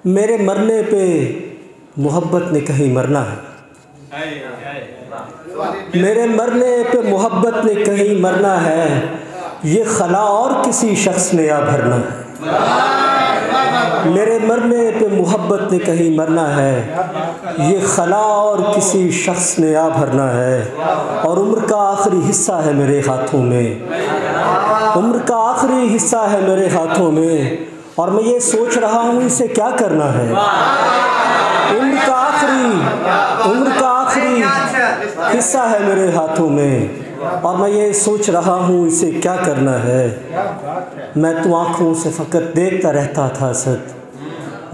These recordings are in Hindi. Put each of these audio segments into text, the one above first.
मेरे मरने पे मोहब्बत ने कहीं मरना है। मेरे मरने पे मोहब्बत ने कहीं मरना है, ये खला और किसी शख्स ने आ भरना है। मेरे मरने पे मोहब्बत ने कहीं मरना है, ये खला और किसी शख्स ने आ भरना है। और उम्र का आखिरी हिस्सा है मेरे हाथों में, उम्र का आखिरी हिस्सा है मेरे हाथों में, और मैं ये सोच रहा हूँ इसे क्या करना है। उम्र का आखिरी हिस्सा है मेरे हाथों में, और मैं ये सोच रहा हूँ इसे क्या करना है। मैं तो आँखों से फ़कत देखता रहता था सद,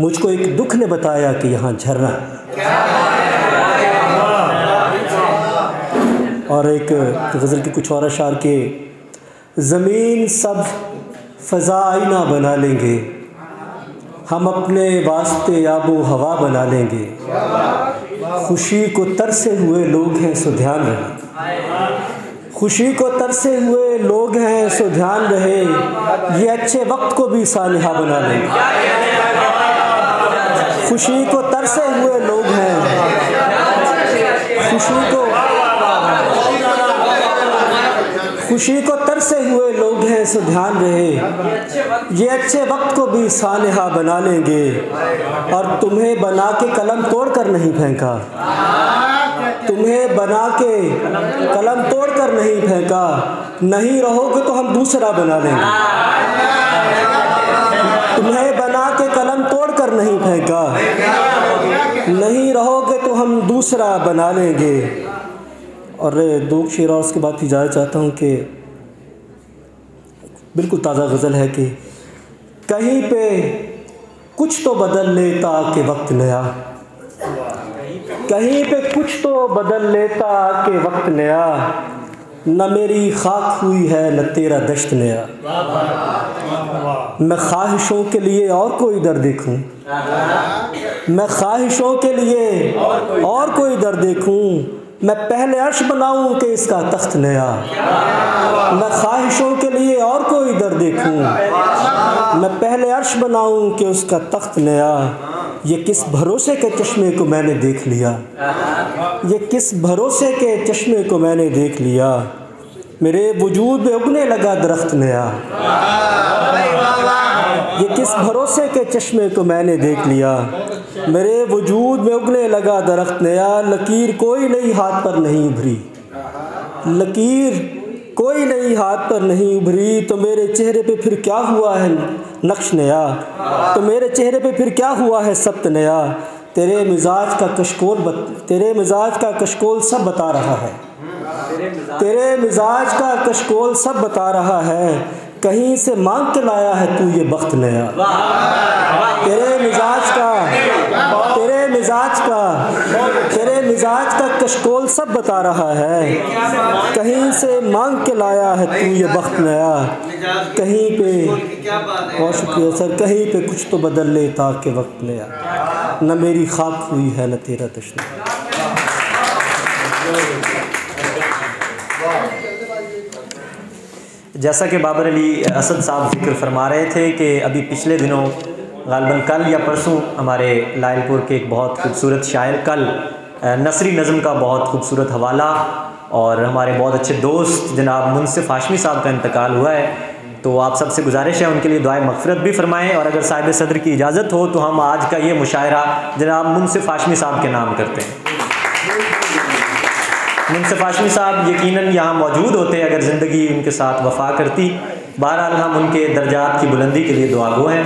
मुझको एक दुख ने बताया कि यहाँ झरना है। और एक गज़ल की कुछ और अशार के, ज़मीन सब फ़ज़ा आईना बना लेंगे, हम अपने वास्ते आबो हवा बना लेंगे। खुशी को तरसे हुए लोग हैं सो ध्यान रहे, खुशी को तरसे हुए लोग हैं सो ध्यान रहे, ये अच्छे वक्त को भी सानिहा बना लेंगे। खुशी को तरसे हुए लोग हैं, खुशी को तरसे हुए लोग हैं सो ध्यान रहे, ये अच्छे वक्त को भी सानिहा बना लेंगे। और तुम्हें बना के कलम तोड़ कर नहीं फेंका, तुम्हें बना के कलम तोड़ कर नहीं फेंका, नहीं रहोगे तो हम दूसरा बना लेंगे। तुम्हें बना के कलम तोड़ कर नहीं फेंका, नहीं रहोगे तो हम दूसरा बना लेंगे। और दो शेर और उसके बाद इजाज़त चाहता हूँ कि बिल्कुल ताज़ा गज़ल है कि कहीं पे कुछ तो बदल लेता कि वक्त नया, कहीं पे कुछ तो बदल लेता कि वक्त नया, न मेरी खाक हुई है न तेरा दश्त नया। मैं ख्वाहिशों के लिए और कोई दर देखूं, मैं ख्वाहिशों के लिए और कोई दर देखूं, मैं पहले अर्श बनाऊं कि इसका तख्त नया। मैं ख्वाहिशों के लिए और कोई दर देखूं, मैं पहले अर्श बनाऊं कि उसका तख्त नया। ये किस भरोसे के चश्मे को मैंने देख लिया, ये किस भरोसे के चश्मे को मैंने देख लिया, मेरे वजूद में उगने लगा दरख्त नया। ये किस भरोसे के चश्मे को मैंने देख लिया, मेरे वजूद में उगने लगा दरख्त नया। लकीर कोई नई हाथ पर नहीं उभरी, लकीर कोई नई हाथ पर नहीं उभरी, तो मेरे चेहरे पे फिर क्या हुआ है नक्श नया, तो मेरे चेहरे पे फिर क्या हुआ है सब्त नया। तेरे मिजाज का कशकोल सब बता रहा है, तेरे मिजाज का कशकोल सब बता रहा है, कहीं से मांग के लाया है तू ये बख्त नया। तेरे मिजाज का कशकोल सब बता रहा है, कहीं से मांग के लाया है तू ये बख्त नया। कहीं पे, बहुत शुक्रिया सर, कहीं पे कुछ तो बदल ले ताकि वक्त नया, न मेरी खाक हुई है न तेरा दश्त। जैसा कि बाबर अली असद साहब जिक्र फरमा रहे थे कि अभी पिछले दिनों ग़ालिबन कल या परसों हमारे लायलपुर के एक बहुत खूबसूरत शायर, कल नसरी नज़म का बहुत खूबसूरत हवाला, और हमारे बहुत अच्छे दोस्त जनाब मुनसिफ़ हाशमी साहब का इंतकाल हुआ है। तो आप सबसे गुजारिश है उनके लिए दुआए मग़फ़िरत भी फरमाएँ, और अगर साहिब सदर की इजाज़त हो तो हम आज का ये मुशायरा जनाब मुनसिफ़ हाशमी साहब के नाम करते हैं। मुनसिफ़ हाशमी साहब यकीनन यहाँ मौजूद होते अगर ज़िंदगी उनके साथ वफ़ा करती। बहरहाल हम उनके दर्जात की बुलंदी के लिए दुआगो हैं।